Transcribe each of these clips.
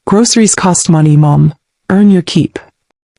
Groceries cost money, Mom. Earn your keep.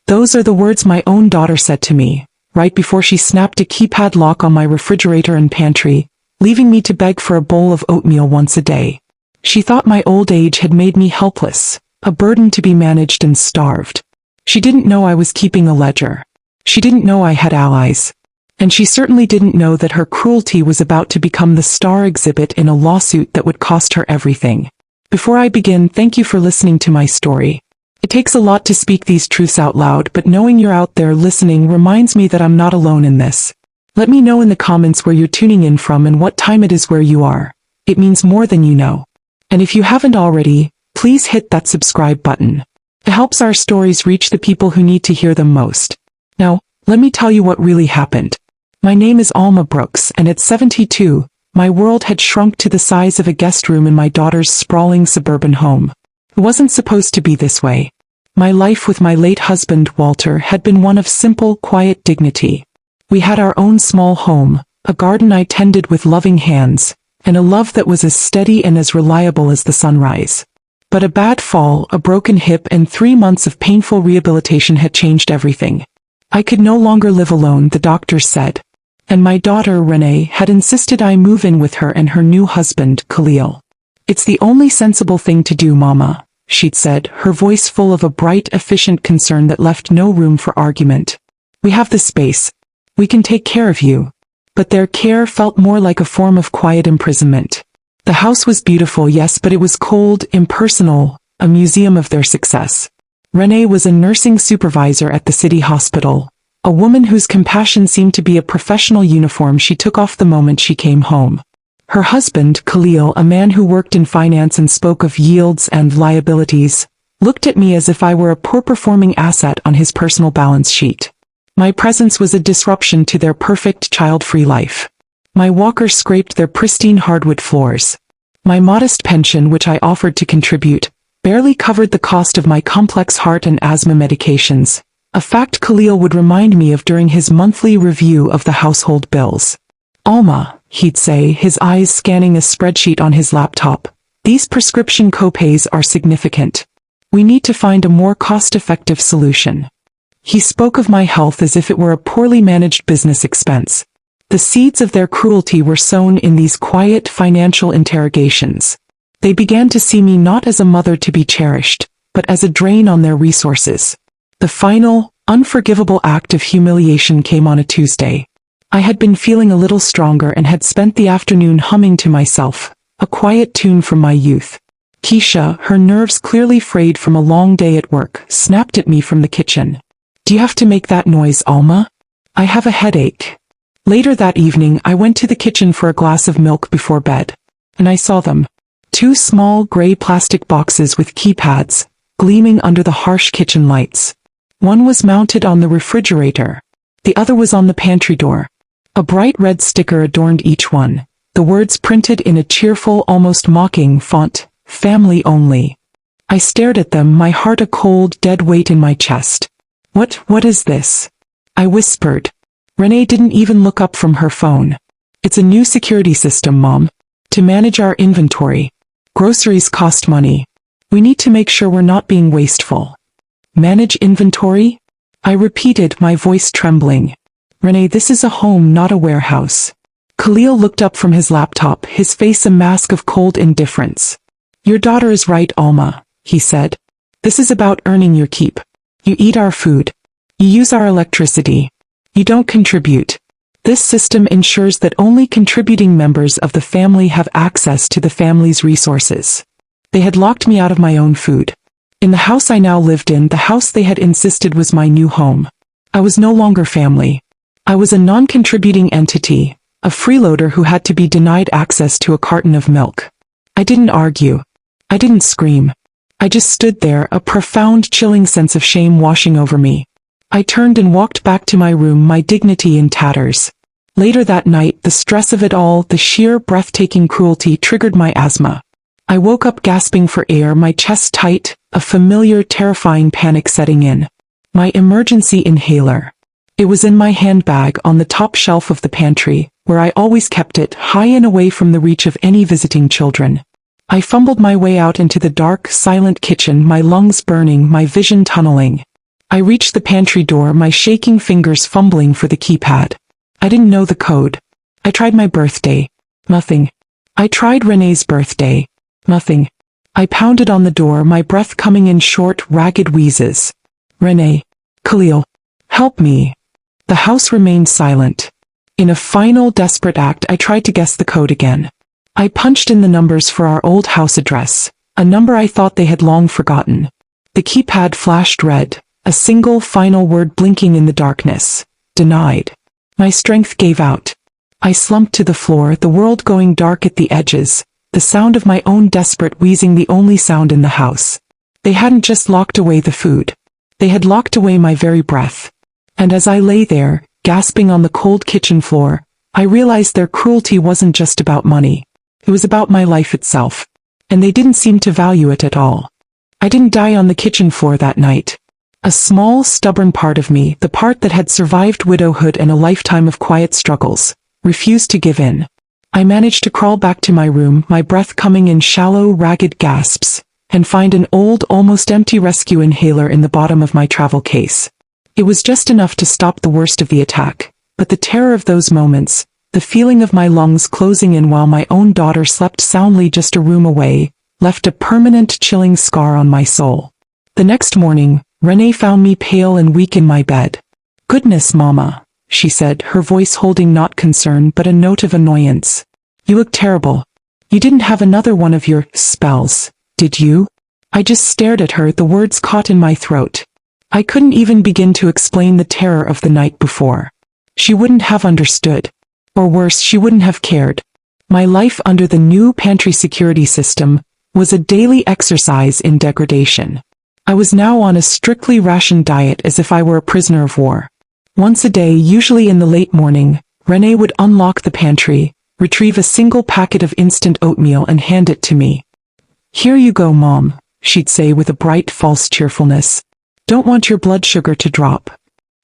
Those are the words my own daughter said to me, right before she snapped a keypad lock on my refrigerator and pantry, leaving me to beg for a bowl of oatmeal once a day. She thought my old age had made me helpless, a burden to be managed and starved. She didn't know I was keeping a ledger. She didn't know I had allies. And she certainly didn't know that her cruelty was about to become the star exhibit in a lawsuit that would cost her everything. Before I begin, thank you for listening to my story. It takes a lot to speak these truths out loud, but knowing you're out there listening reminds me that I'm not alone in this. Let me know in the comments where you're tuning in from and what time it is where you are. It means more than you know. And if you haven't already, please hit that subscribe button. It helps our stories reach the people who need to hear them most. Now, let me tell you what really happened. My name is Alma Brooks, and at 72, my world had shrunk to the size of a guest room in my daughter's sprawling suburban home. It wasn't supposed to be this way. My life with my late husband, Walter, had been one of simple, quiet dignity. We had our own small home, a garden I tended with loving hands, and a love that was as steady and as reliable as the sunrise. But a bad fall, a broken hip, and 3 months of painful rehabilitation had changed everything. I could no longer live alone, the doctors said. And my daughter, Renee, had insisted I move in with her and her new husband, Khalil. "It's the only sensible thing to do, Mama," she'd said, her voice full of a bright, efficient concern that left no room for argument. "We have the space. We can take care of you." But their care felt more like a form of quiet imprisonment. The house was beautiful, yes, but it was cold, impersonal, a museum of their success. Renee was a nursing supervisor at the city hospital, a woman whose compassion seemed to be a professional uniform she took off the moment she came home. Her husband, Khalil, a man who worked in finance and spoke of yields and liabilities, looked at me as if I were a poor-performing asset on his personal balance sheet. My presence was a disruption to their perfect child-free life. My walker scraped their pristine hardwood floors. My modest pension, which I offered to contribute, barely covered the cost of my complex heart and asthma medications, a fact Khalil would remind me of during his monthly review of the household bills. "Alma," he'd say, his eyes scanning a spreadsheet on his laptop, "these prescription copays are significant. We need to find a more cost-effective solution." He spoke of my health as if it were a poorly managed business expense. The seeds of their cruelty were sown in these quiet financial interrogations. They began to see me not as a mother to be cherished, but as a drain on their resources. The final, unforgivable act of humiliation came on a Tuesday. I had been feeling a little stronger and had spent the afternoon humming to myself, a quiet tune from my youth. Keisha, her nerves clearly frayed from a long day at work, snapped at me from the kitchen. "Do you have to make that noise, Alma? I have a headache." Later that evening, I went to the kitchen for a glass of milk before bed. And I saw them. 2 small gray plastic boxes with keypads, gleaming under the harsh kitchen lights. One was mounted on the refrigerator. The other was on the pantry door. A bright red sticker adorned each one, the words printed in a cheerful, almost mocking font, "Family only." I stared at them, my heart a cold, dead weight in my chest. What is this?" I whispered. Renee didn't even look up from her phone. "It's a new security system, Mom. To manage our inventory. Groceries cost money. We need to make sure we're not being wasteful." "Manage inventory?" I repeated, my voice trembling. "Renee, this is a home, not a warehouse." Khalil looked up from his laptop, his face a mask of cold indifference. "Your daughter is right, Alma," he said. "This is about earning your keep. You eat our food. You use our electricity. You don't contribute. This system ensures that only contributing members of the family have access to the family's resources." They had locked me out of my own food. In the house I now lived in, the house they had insisted was my new home. I was no longer family. I was a non-contributing entity, a freeloader who had to be denied access to a carton of milk. I didn't argue. I didn't scream. I just stood there, a profound, chilling sense of shame washing over me. I turned and walked back to my room, my dignity in tatters. Later that night, the stress of it all, the sheer, breathtaking cruelty triggered my asthma. I woke up gasping for air, my chest tight, a familiar, terrifying panic setting in. My emergency inhaler. It was in my handbag on the top shelf of the pantry, where I always kept it, high and away from the reach of any visiting children. I fumbled my way out into the dark, silent kitchen, my lungs burning, my vision tunneling. I reached the pantry door, my shaking fingers fumbling for the keypad. I didn't know the code. I tried my birthday. Nothing. I tried Renee's birthday. Nothing. I pounded on the door, my breath coming in short, ragged wheezes. Renee. Khalil. Help me. The house remained silent. In a final, desperate act, I tried to guess the code again. I punched in the numbers for our old house address, a number I thought they had long forgotten. The keypad flashed red, a single, final word blinking in the darkness. Denied. My strength gave out. I slumped to the floor, the world going dark at the edges, the sound of my own desperate wheezing the only sound in the house. They hadn't just locked away the food. They had locked away my very breath. And as I lay there, gasping on the cold kitchen floor, I realized their cruelty wasn't just about money. It was about my life itself. And they didn't seem to value it at all. I didn't die on the kitchen floor that night. A small, stubborn part of me, the part that had survived widowhood and a lifetime of quiet struggles, refused to give in. I managed to crawl back to my room, my breath coming in shallow, ragged gasps, and find an old, almost empty rescue inhaler in the bottom of my travel case. It was just enough to stop the worst of the attack, but the terror of those moments, the feeling of my lungs closing in while my own daughter slept soundly just a room away, left a permanent chilling scar on my soul. The next morning, Renee found me pale and weak in my bed. "Goodness, Mama," she said, her voice holding not concern but a note of annoyance. "You look terrible. You didn't have another one of your spells, did you?" I just stared at her, the words caught in my throat. I couldn't even begin to explain the terror of the night before. She wouldn't have understood. Or worse, she wouldn't have cared. My life under the new pantry security system was a daily exercise in degradation. I was now on a strictly rationed diet as if I were a prisoner of war. Once a day, usually in the late morning, Renee would unlock the pantry, retrieve a single packet of instant oatmeal and hand it to me. "Here you go, Mom," she'd say with a bright, false cheerfulness. "Don't want your blood sugar to drop."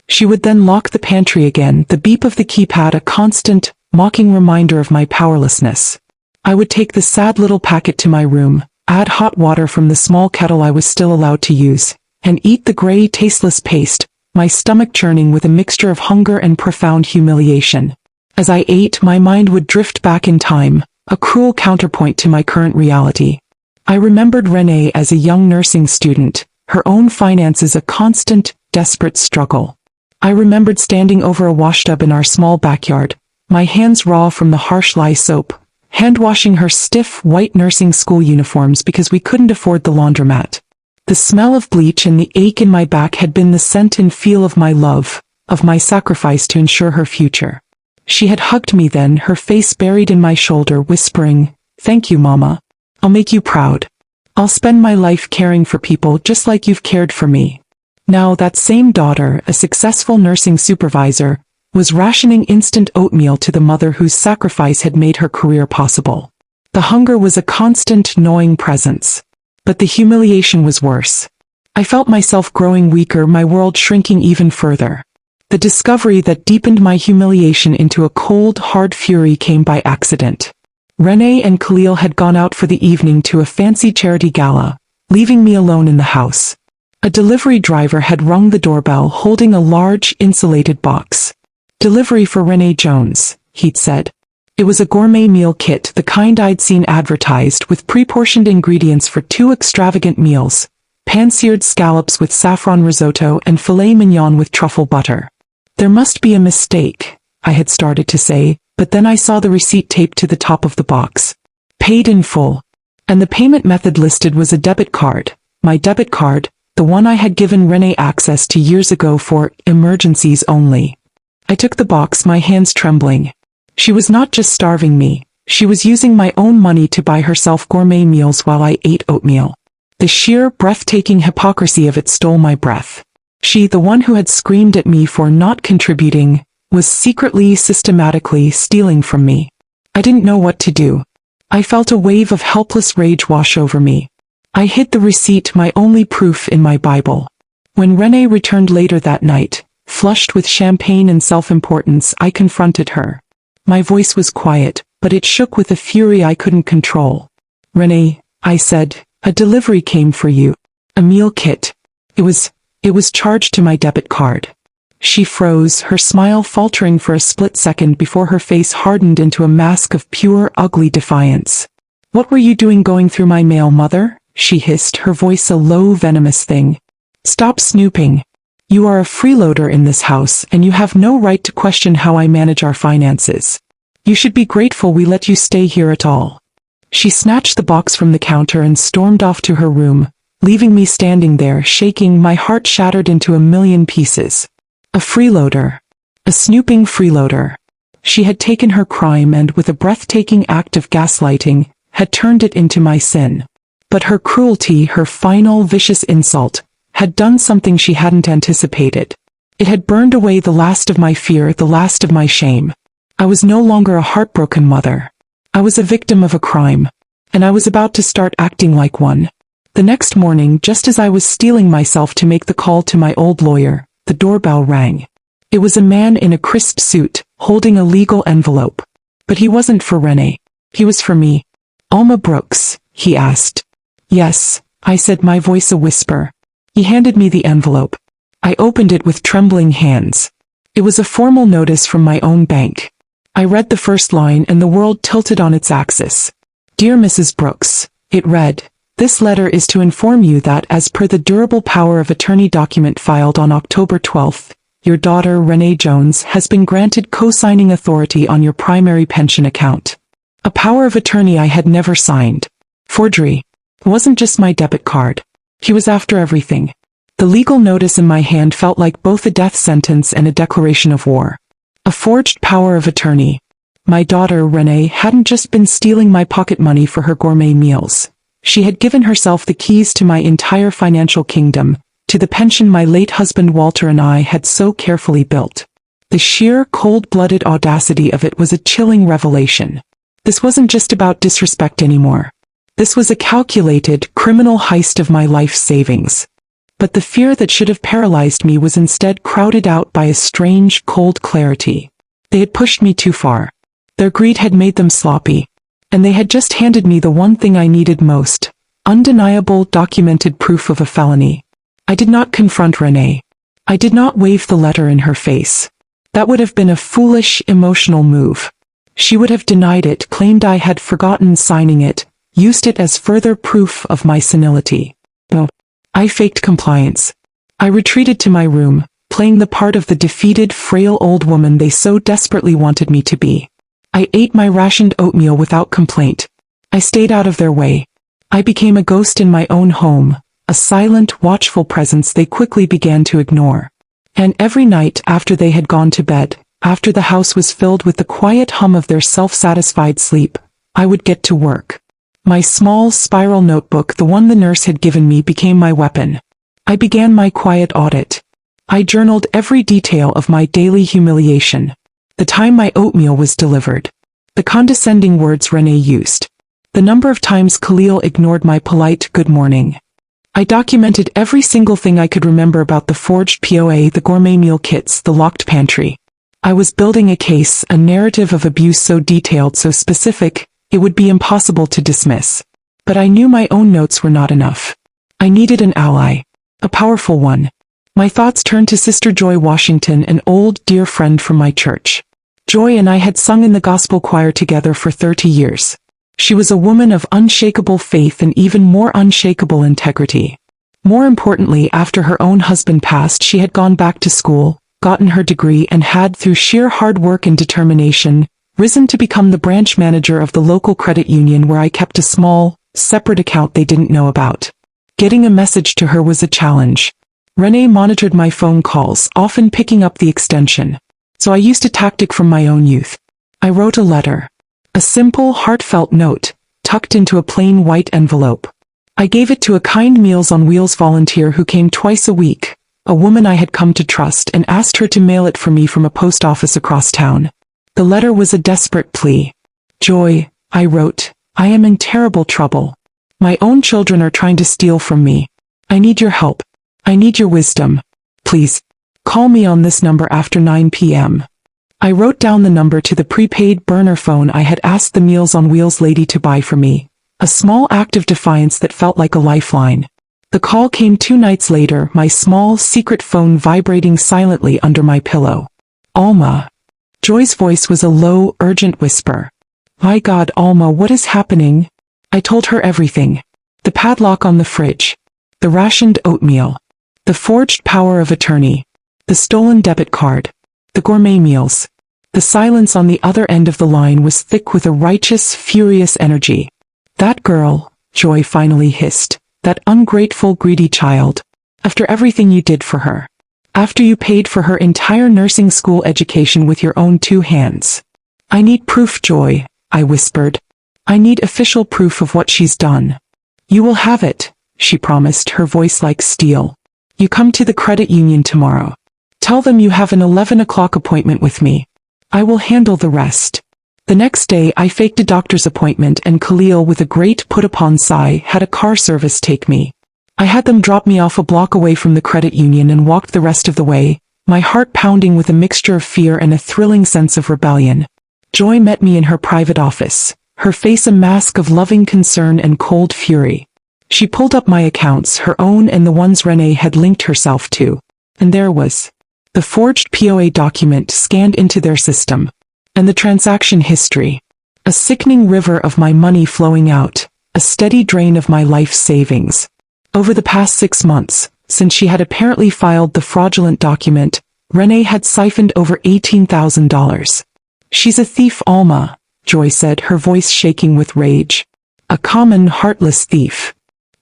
She would then lock the pantry again, the beep of the keypad a constant, mocking reminder of my powerlessness. I would take the sad little packet to my room, add hot water from the small kettle I was still allowed to use, and eat the gray, tasteless paste, my stomach churning with a mixture of hunger and profound humiliation. As I ate, my mind would drift back in time, a cruel counterpoint to my current reality. I remembered Renee as a young nursing student, her own finances a constant, desperate struggle. I remembered standing over a washtub in our small backyard, my hands raw from the harsh lye soap, hand-washing her stiff, white nursing school uniforms because we couldn't afford the laundromat. The smell of bleach and the ache in my back had been the scent and feel of my love, of my sacrifice to ensure her future. She had hugged me then, her face buried in my shoulder, whispering, "Thank you, Mama. I'll make you proud. I'll spend my life caring for people just like you've cared for me." Now that same daughter, a successful nursing supervisor, was rationing instant oatmeal to the mother whose sacrifice had made her career possible. The hunger was a constant, gnawing presence. But the humiliation was worse. I felt myself growing weaker, my world shrinking even further. The discovery that deepened my humiliation into a cold, hard fury came by accident. Renee and Khalil had gone out for the evening to a fancy charity gala, leaving me alone in the house. A delivery driver had rung the doorbell holding a large, insulated box. "Delivery for Renee Jones," he'd said. It was a gourmet meal kit, the kind I'd seen advertised, with pre-portioned ingredients for 2 extravagant meals: pan-seared scallops with saffron risotto and filet mignon with truffle butter. "There must be a mistake," I had started to say, but then I saw the receipt taped to the top of the box. "Paid in full." And the payment method listed was a debit card. My debit card, the one I had given Renee access to years ago for emergencies only. I took the box, my hands trembling. She was not just starving me, she was using my own money to buy herself gourmet meals while I ate oatmeal. The sheer, breathtaking hypocrisy of it stole my breath. She, the one who had screamed at me for not contributing, was secretly, systematically stealing from me. I didn't know what to do. I felt a wave of helpless rage wash over me. I hid the receipt, my only proof, in my Bible. When Renee returned later that night, flushed with champagne and self-importance, I confronted her. My voice was quiet, but it shook with a fury I couldn't control. Renee, I said, a delivery came for you. A meal kit. It was charged to my debit card. She froze, her smile faltering for a split second before her face hardened into a mask of pure, ugly defiance. What were you doing going through my mail, mother? She hissed, her voice a low, venomous thing. Stop snooping. You are a freeloader in this house, and you have no right to question how I manage our finances. You should be grateful we let you stay here at all. She snatched the box from the counter and stormed off to her room, leaving me standing there, shaking, my heart shattered into a million pieces. A freeloader. A snooping freeloader. She had taken her crime and, with a breathtaking act of gaslighting, had turned it into my sin. But her cruelty, her final vicious insult, had done something she hadn't anticipated. It had burned away the last of my fear, the last of my shame. I was no longer a heartbroken mother. I was a victim of a crime, and I was about to start acting like one. The next morning, just as I was steeling myself to make the call to my old lawyer, the doorbell rang. It was a man in a crisp suit, holding a legal envelope. But he wasn't for Renee. He was for me. Alma Brooks, he asked. Yes, I said, my voice a whisper. He handed me the envelope. I opened it with trembling hands. It was a formal notice from my own bank. I read the first line and the world tilted on its axis. Dear Mrs. Brooks, it read, this letter is to inform you that, as per the durable power of attorney document filed on October 12th, your daughter Renee Jones has been granted co-signing authority on your primary pension account. A power of attorney I had never signed. Forgery. It wasn't just my debit card. He was after everything. The legal notice in my hand felt like both a death sentence and a declaration of war. A forged power of attorney. My daughter Renee hadn't just been stealing my pocket money for her gourmet meals. She had given herself the keys to my entire financial kingdom, to the pension my late husband Walter and I had so carefully built. The sheer, cold-blooded audacity of it was a chilling revelation. This wasn't just about disrespect anymore. This was a calculated, criminal heist of my life savings. But the fear that should have paralyzed me was instead crowded out by a strange, cold clarity. They had pushed me too far. Their greed had made them sloppy. And they had just handed me the one thing I needed most: undeniable, documented proof of a felony. I did not confront Renee. I did not wave the letter in her face. That would have been a foolish, emotional move. She would have denied it, claimed I had forgotten signing it, used it as further proof of my senility. No. I faked compliance. I retreated to my room, playing the part of the defeated, frail old woman they so desperately wanted me to be. I ate my rationed oatmeal without complaint. I stayed out of their way. I became a ghost in my own home, a silent, watchful presence they quickly began to ignore. And every night after they had gone to bed, after the house was filled with the quiet hum of their self-satisfied sleep, I would get to work. My small, spiral notebook, the one the nurse had given me, became my weapon. I began my quiet audit. I journaled every detail of my daily humiliation. The time my oatmeal was delivered. The condescending words Renee used. The number of times Khalil ignored my polite good morning. I documented every single thing I could remember about the forged POA, the gourmet meal kits, the locked pantry. I was building a case, a narrative of abuse so detailed, so specific, it would be impossible to dismiss. But I knew my own notes were not enough. I needed an ally. A powerful one. My thoughts turned to Sister Joy Washington, an old, dear friend from my church. Joy and I had sung in the gospel choir together for 30 years. She was a woman of unshakable faith and even more unshakable integrity. More importantly, after her own husband passed, she had gone back to school, gotten her degree, and had, through sheer hard work and determination, risen to become the branch manager of the local credit union where I kept a small, separate account they didn't know about. Getting a message to her was a challenge. Renee monitored my phone calls, often picking up the extension. So I used a tactic from my own youth. I wrote a letter. A simple, heartfelt note, tucked into a plain white envelope. I gave it to a kind Meals on Wheels volunteer who came twice a week, a woman I had come to trust, and asked her to mail it for me from a post office across town. The letter was a desperate plea. Joy, I wrote, I am in terrible trouble. My own children are trying to steal from me. I need your help. I need your wisdom. Please. Call me on this number after 9 p.m. I wrote down the number to the prepaid burner phone I had asked the Meals on Wheels lady to buy for me, A small act of defiance that felt like a lifeline. The call came 2 nights later, my small, secret phone vibrating silently under my pillow. Alma. Joy's voice was a low, urgent whisper. My God, Alma, what is happening? I told her everything. The padlock on the fridge. The rationed oatmeal. The forged power of attorney. The stolen debit card. The gourmet meals. The silence on the other end of the line was thick with a righteous, furious energy. That girl, Joy finally hissed. That ungrateful, greedy child. After everything you did for her. After you paid for her entire nursing school education with your own 2 hands. I need proof, Joy, I whispered. I need official proof of what she's done. You will have it, she promised, her voice like steel. You come to the credit union tomorrow. Tell them you have an 11 o'clock appointment with me. I will handle the rest. The next day I faked a doctor's appointment and Khalil, with a great put-upon sigh, had a car service take me. I had them drop me off a block away from the credit union and walked the rest of the way, my heart pounding with a mixture of fear and a thrilling sense of rebellion. Joy met me in her private office, her face a mask of loving concern and cold fury. She pulled up my accounts, her own and the ones Renee had linked herself to. And there was the forged POA document scanned into their system. And the transaction history. A sickening river of my money flowing out, a steady drain of my life savings. Over the past 6 months, since she had apparently filed the fraudulent document, Renee had siphoned over $18,000. She's a thief, Alma, Joy said, her voice shaking with rage. A common, heartless thief.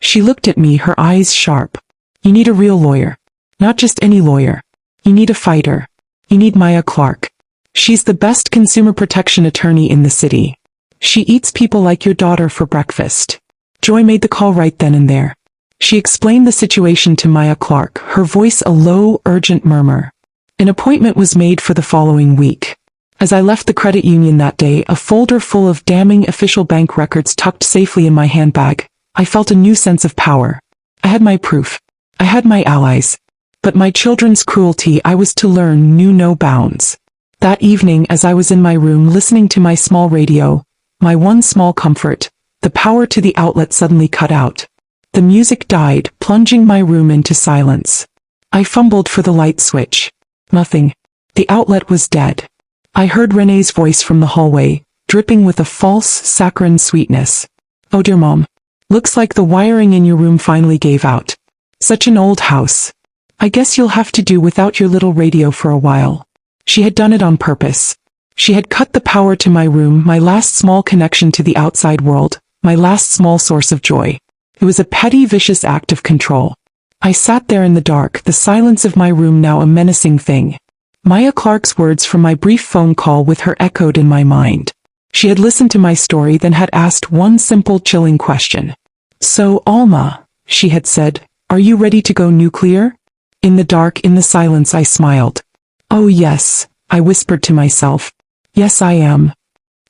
She looked at me, her eyes sharp. You need a real lawyer. Not just any lawyer. You need a fighter. You need Maya Clark. She's the best consumer protection attorney in the city. She eats people like your daughter for breakfast. Joy made the call right then and there. She explained the situation to Maya Clark, her voice a low, urgent murmur. An appointment was made for the following week. As I left the credit union that day, a folder full of damning official bank records tucked safely in my handbag, I felt a new sense of power. I had my proof. I had my allies. But my children's cruelty, I was to learn, knew no bounds. That evening, as I was in my room listening to my small radio, my one small comfort, the power to the outlet suddenly cut out. The music died, plunging my room into silence. I fumbled for the light switch. Nothing. The outlet was dead. I heard Renee's voice from the hallway, dripping with a false, saccharine sweetness. Oh dear Mom. Looks like the wiring in your room finally gave out. Such an old house. I guess you'll have to do without your little radio for a while. She had done it on purpose. She had cut the power to my room, my last small connection to the outside world, my last small source of joy. It was a petty, vicious act of control. I sat there in the dark, the silence of my room now a menacing thing. Maya Clark's words from my brief phone call with her echoed in my mind. She had listened to my story, then had asked one simple, chilling question. So, Alma, she had said, are you ready to go nuclear? In the dark, in the silence, I smiled. Oh yes, I whispered to myself. Yes, I am.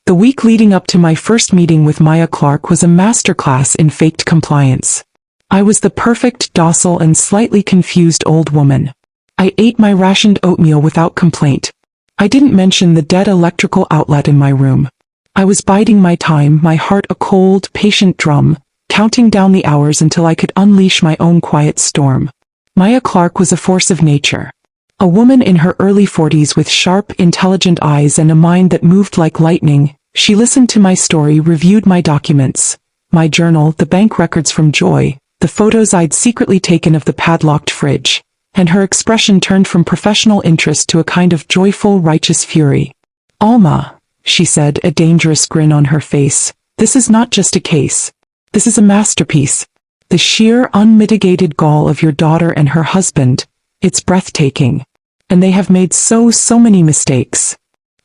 The week leading up to my first meeting with Maya Clark was a masterclass in faked compliance. I was the perfect, docile and slightly confused old woman. I ate my rationed oatmeal without complaint. I didn't mention the dead electrical outlet in my room. I was biding my time, my heart a cold, patient drum, counting down the hours until I could unleash my own quiet storm. Maya Clark was a force of nature. A woman in her early 40s with sharp, intelligent eyes and a mind that moved like lightning. She listened to my story, reviewed my documents, my journal, the bank records from Joy, the photos I'd secretly taken of the padlocked fridge, and her expression turned from professional interest to a kind of joyful, righteous fury. Alma, she said, a dangerous grin on her face, this is not just a case. This is a masterpiece. The sheer, unmitigated gall of your daughter and her husband, it's breathtaking. And they have made so many mistakes.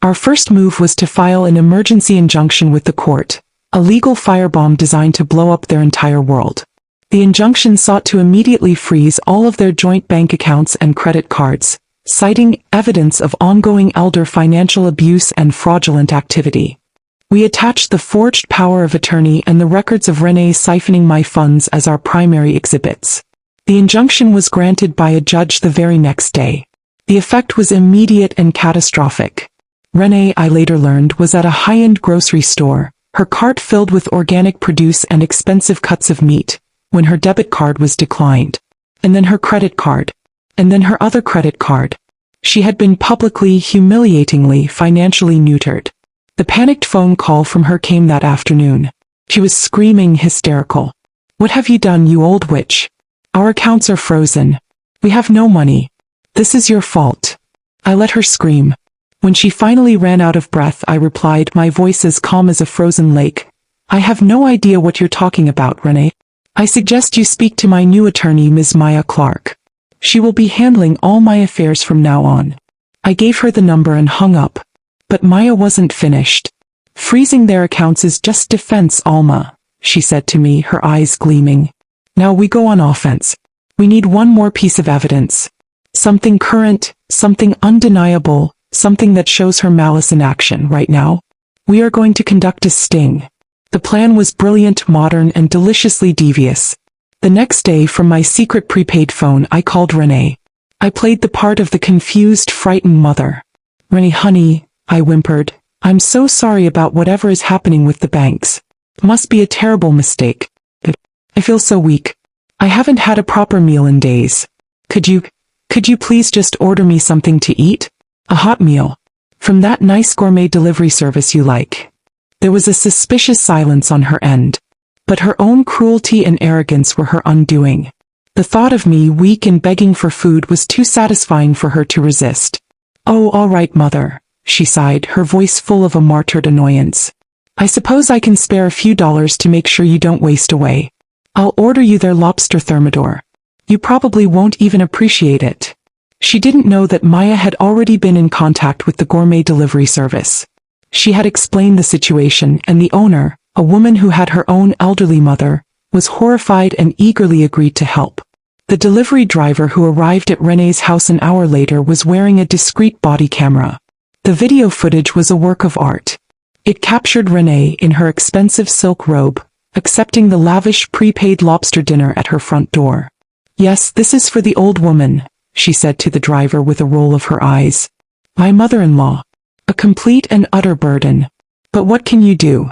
Our first move was to file an emergency injunction with the court, a legal firebomb designed to blow up their entire world. The injunction sought to immediately freeze all of their joint bank accounts and credit cards, citing evidence of ongoing elder financial abuse and fraudulent activity. We attached the forged power of attorney and the records of Renee siphoning my funds as our primary exhibits. The injunction was granted by a judge the very next day. The effect was immediate and catastrophic. Renee, I later learned, was at a high-end grocery store, her cart filled with organic produce and expensive cuts of meat, when her debit card was declined. And then her credit card. And then her other credit card. She had been publicly, humiliatingly, financially neutered. The panicked phone call from her came that afternoon. She was screaming, hysterical. "What have you done, you old witch? Our accounts are frozen. We have no money. This is your fault." I let her scream. When she finally ran out of breath, I replied, my voice as calm as a frozen lake. "I have no idea what you're talking about, Renee. I suggest you speak to my new attorney, Ms. Maya Clark. She will be handling all my affairs from now on." I gave her the number and hung up. But Maya wasn't finished. "Freezing their accounts is just defense, Alma," she said to me, her eyes gleaming. "Now we go on offense. We need one more piece of evidence. Something current, something undeniable, something that shows her malice in action right now. We are going to conduct a sting." The plan was brilliant, modern, and deliciously devious. The next day, from my secret prepaid phone, I called Renee. I played the part of the confused, frightened mother. "Renee, honey," I whimpered, "I'm so sorry about whatever is happening with the banks. It must be a terrible mistake. I feel so weak. I haven't had a proper meal in days. Could you please just order me something to eat? A hot meal. From that nice gourmet delivery service you like." There was a suspicious silence on her end. But her own cruelty and arrogance were her undoing. The thought of me, weak and begging for food, was too satisfying for her to resist. "Oh, all right, mother," she sighed, her voice full of a martyred annoyance. "I suppose I can spare a few dollars to make sure you don't waste away. I'll order you their lobster thermidor. You probably won't even appreciate it." She didn't know that Maya had already been in contact with the gourmet delivery service. She had explained the situation, and the owner, a woman who had her own elderly mother, was horrified and eagerly agreed to help. The delivery driver who arrived at Renee's house an hour later was wearing a discreet body camera. The video footage was a work of art. It captured Renee in her expensive silk robe, accepting the lavish prepaid lobster dinner at her front door. "Yes, this is for the old woman," she said to the driver with a roll of her eyes. "My mother-in-law. A complete and utter burden. But what can you do?"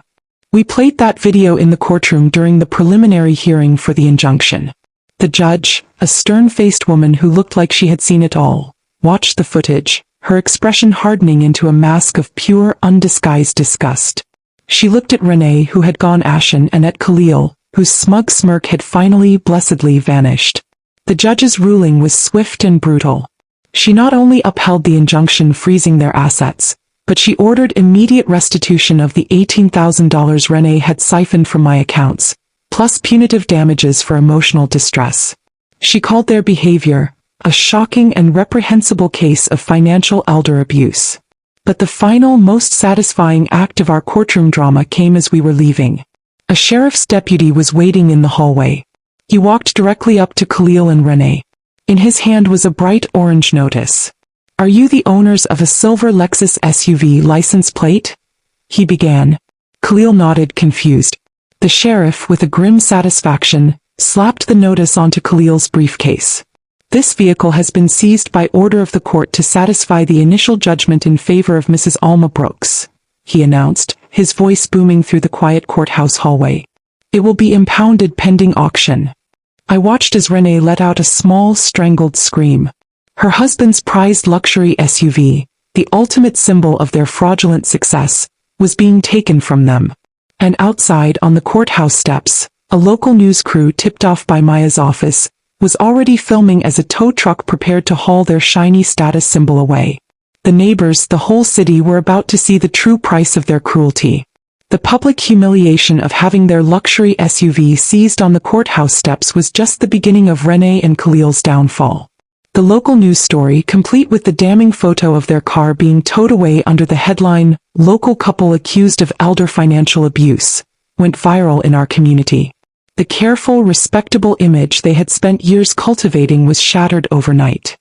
We played that video in the courtroom during the preliminary hearing for the injunction. The judge, a stern-faced woman who looked like she had seen it all, watched the footage, her expression hardening into a mask of pure, undisguised disgust. She looked at Renee, who had gone ashen, and at Khalil, whose smug smirk had finally, blessedly vanished. The judge's ruling was swift and brutal. She not only upheld the injunction freezing their assets, but she ordered immediate restitution of the $18,000 Renee had siphoned from my accounts, plus punitive damages for emotional distress. She called their behavior a shocking and reprehensible case of financial elder abuse. But the final, most satisfying act of our courtroom drama came as we were leaving. A sheriff's deputy was waiting in the hallway. He walked directly up to Khalil and Renee. In his hand was a bright orange notice. "Are you the owners of a silver Lexus SUV license plate?" he began. Khalil nodded, confused. The sheriff, with a grim satisfaction, slapped the notice onto Khalil's briefcase. "This vehicle has been seized by order of the court to satisfy the initial judgment in favor of Mrs. Alma Brooks," he announced, his voice booming through the quiet courthouse hallway. "It will be impounded pending auction." I watched as Renee let out a small, strangled scream. Her husband's prized luxury SUV, the ultimate symbol of their fraudulent success, was being taken from them. And outside on the courthouse steps, a local news crew tipped off by Maya's office was already filming as a tow truck prepared to haul their shiny status symbol away. The neighbors, the whole city, were about to see the true price of their cruelty. The public humiliation of having their luxury SUV seized on the courthouse steps was just the beginning of Renee and Khalil's downfall. The local news story, complete with the damning photo of their car being towed away under the headline, "Local Couple Accused of Elder Financial Abuse," went viral in our community. The careful, respectable image they had spent years cultivating was shattered overnight.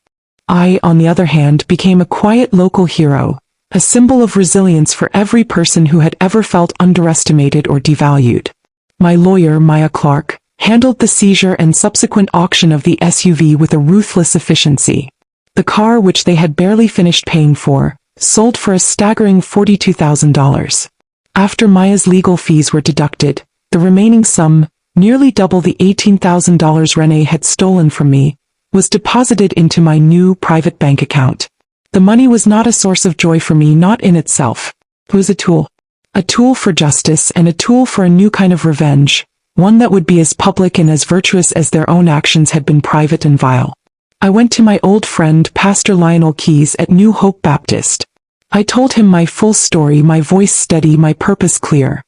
I, on the other hand, became a quiet local hero, a symbol of resilience for every person who had ever felt underestimated or devalued. My lawyer, Maya Clark, handled the seizure and subsequent auction of the SUV with a ruthless efficiency. The car, which they had barely finished paying for, sold for a staggering $42,000. After Maya's legal fees were deducted, the remaining sum, nearly double the $18,000 Renee had stolen from me, was deposited into my new private bank account. The money was not a source of joy for me, not in itself. It was a tool. A tool for justice and a tool for a new kind of revenge, one that would be as public and as virtuous as their own actions had been private and vile. I went to my old friend Pastor Lionel Keyes at New Hope Baptist. I told him my full story, my voice steady, my purpose clear.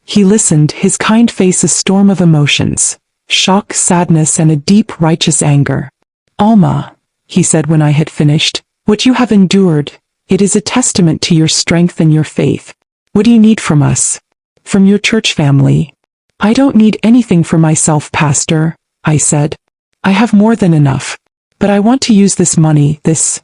He listened, his kind face a storm of emotions, shock, sadness, and a deep, righteous anger. "Alma," he said when I had finished, "what you have endured, it is a testament to your strength and your faith. What do you need from us? From your church family?" "I don't need anything for myself, Pastor," I said. "I have more than enough. But I want to use this money, this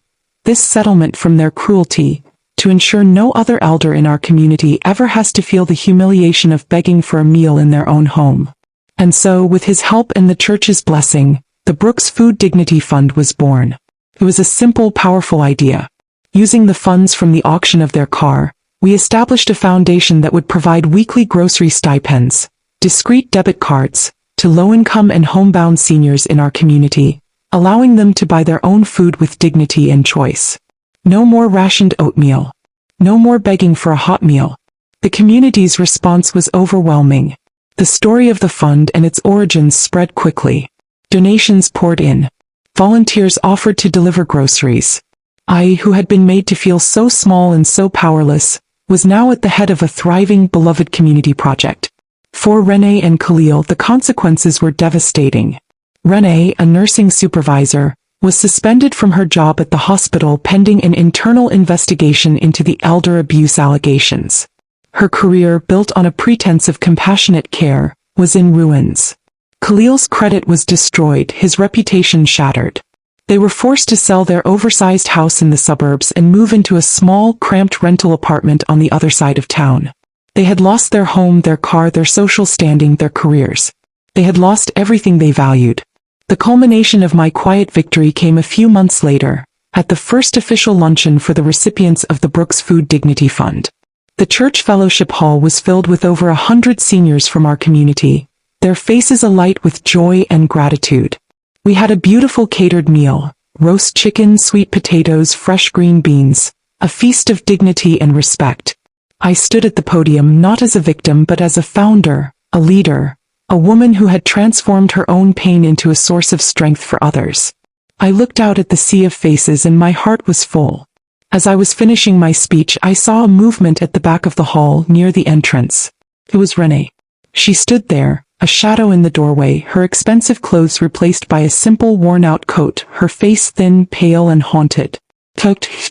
settlement from their cruelty, to ensure no other elder in our community ever has to feel the humiliation of begging for a meal in their own home." And so, with his help and the church's blessing, the Brooks Food Dignity Fund was born. It was a simple, powerful idea. Using the funds from the auction of their car, we established a foundation that would provide weekly grocery stipends, discreet debit cards, to low-income and homebound seniors in our community, allowing them to buy their own food with dignity and choice. No more rationed oatmeal. No more begging for a hot meal. The community's response was overwhelming. The story of the fund and its origins spread quickly. Donations poured in. Volunteers offered to deliver groceries. I, who had been made to feel so small and so powerless, was now at the head of a thriving, beloved community project. For Renee and Khalil, the consequences were devastating. Renee, a nursing supervisor, was suspended from her job at the hospital pending an internal investigation into the elder abuse allegations. Her career, built on a pretense of compassionate care, was in ruins. Khalil's credit was destroyed, his reputation shattered. They were forced to sell their oversized house in the suburbs and move into a small, cramped rental apartment on the other side of town. They had lost their home, their car, their social standing, their careers. They had lost everything they valued. The culmination of my quiet victory came a few months later, at the first official luncheon for the recipients of the Brooks Food Dignity Fund. The church fellowship hall was filled with over 100 seniors from our community, their faces alight with joy and gratitude. We had a beautiful catered meal, roast chicken, sweet potatoes, fresh green beans, a feast of dignity and respect. I stood at the podium not as a victim but as a founder, a leader, a woman who had transformed her own pain into a source of strength for others. I looked out at the sea of faces and my heart was full. As I was finishing my speech, I saw a movement at the back of the hall near the entrance. It was Renee. She stood there, a shadow in the doorway, her expensive clothes replaced by a simple worn-out coat, her face thin, pale, and haunted.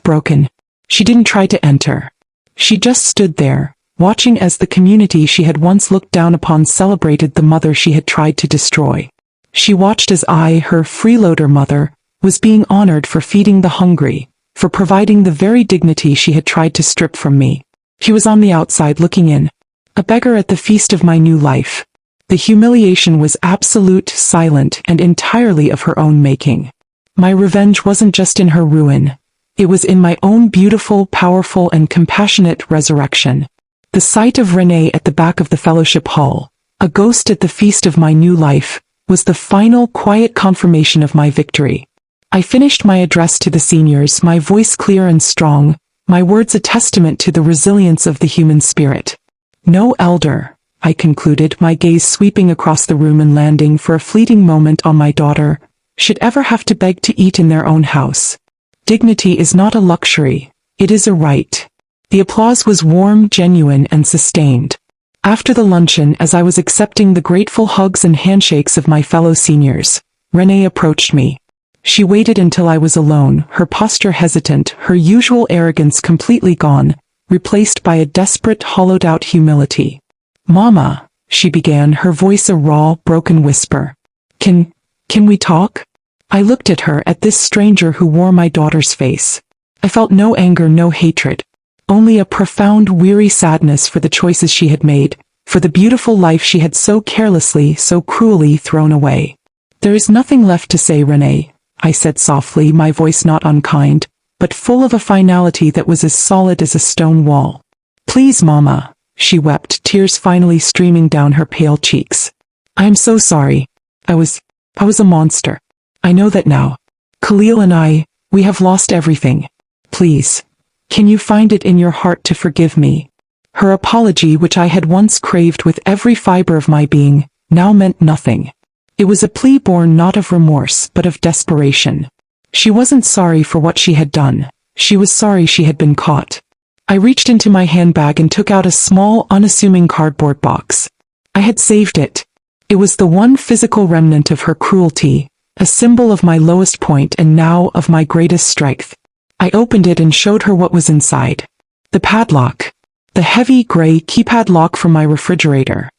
Broken. She didn't try to enter. She just stood there, watching as the community she had once looked down upon celebrated the mother she had tried to destroy. She watched as I, her freeloader mother, was being honored for feeding the hungry, for providing the very dignity she had tried to strip from me. She was on the outside looking in, a beggar at the feast of my new life. The humiliation was absolute, silent, and entirely of her own making. My revenge wasn't just in her ruin. It was in my own beautiful, powerful, and compassionate resurrection. The sight of Renee at the back of the fellowship hall, a ghost at the feast of my new life, was the final, quiet confirmation of my victory. I finished my address to the seniors, my voice clear and strong, my words a testament to the resilience of the human spirit. No elder, I concluded, my gaze sweeping across the room and landing for a fleeting moment on my daughter, should ever have to beg to eat in their own house. Dignity is not a luxury, it is a right. The applause was warm, genuine, and sustained. After the luncheon, as I was accepting the grateful hugs and handshakes of my fellow seniors, Renee approached me. She waited until I was alone, her posture hesitant, her usual arrogance completely gone, replaced by a desperate, hollowed-out humility. "Mama," she began, her voice a raw, broken whisper. Can we talk?" I looked at her, at this stranger who wore my daughter's face. I felt no anger, no hatred. Only a profound, weary sadness for the choices she had made, for the beautiful life she had so carelessly, so cruelly thrown away. "There is nothing left to say, Renee," I said softly, my voice not unkind, but full of a finality that was as solid as a stone wall. "Please, Mama, she wept, tears finally streaming down her pale cheeks. I am so sorry. I was a monster. I know that now. Khalil and we have lost everything. Please, can you find it in your heart to forgive me? Her apology, which I had once craved with every fiber of my being, now meant nothing. It was a plea born not of remorse but of desperation. She wasn't sorry for what she had done. She was sorry she had been caught. I reached into my handbag and took out a small, unassuming cardboard box. I had saved it. It was the one physical remnant of her cruelty, a symbol of my lowest point and now of my greatest strength. I opened it and showed her what was inside. The padlock. The heavy, gray keypad lock from my refrigerator.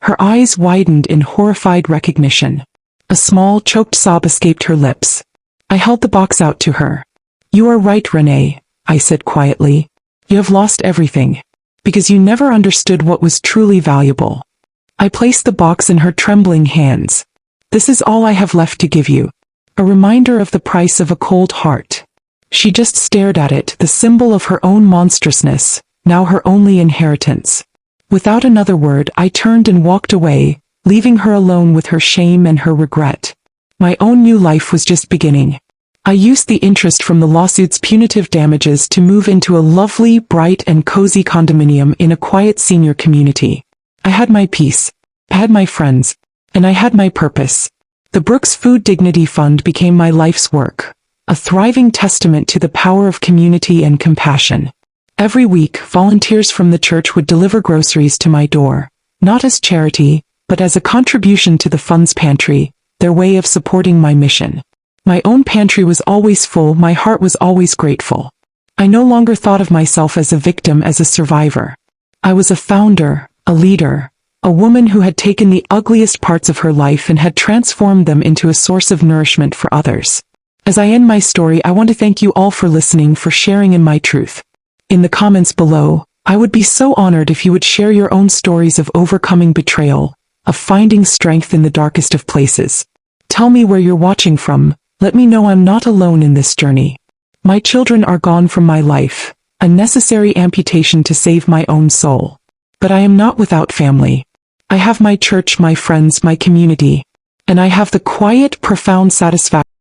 Her eyes widened in horrified recognition. A small, choked sob escaped her lips. I held the box out to her. You are right, Renee, I said quietly. You have lost everything. Because you never understood what was truly valuable. I placed the box in her trembling hands. This is all I have left to give you. A reminder of the price of a cold heart. She just stared at it, the symbol of her own monstrousness, now her only inheritance. Without another word, I turned and walked away, leaving her alone with her shame and her regret. My own new life was just beginning. I used the interest from the lawsuit's punitive damages to move into a lovely, bright and cozy condominium in a quiet senior community. I had my peace, I had my friends, and I had my purpose. The Brooks Food Dignity Fund became my life's work, a thriving testament to the power of community and compassion. Every week, volunteers from the church would deliver groceries to my door, not as charity, but as a contribution to the fund's pantry, their way of supporting my mission. My own pantry was always full, my heart was always grateful. I no longer thought of myself as a victim, as a survivor. I was a founder, a leader, a woman who had taken the ugliest parts of her life and had transformed them into a source of nourishment for others. As I end my story, I want to thank you all for listening, for sharing in my truth. In the comments below, I would be so honored if you would share your own stories of overcoming betrayal, of finding strength in the darkest of places. Tell me where you're watching from. Let me know I'm not alone in this journey. My children are gone from my life, a necessary amputation to save my own soul. But I am not without family. I have my church, my friends, my community. And I have the quiet, profound satisfaction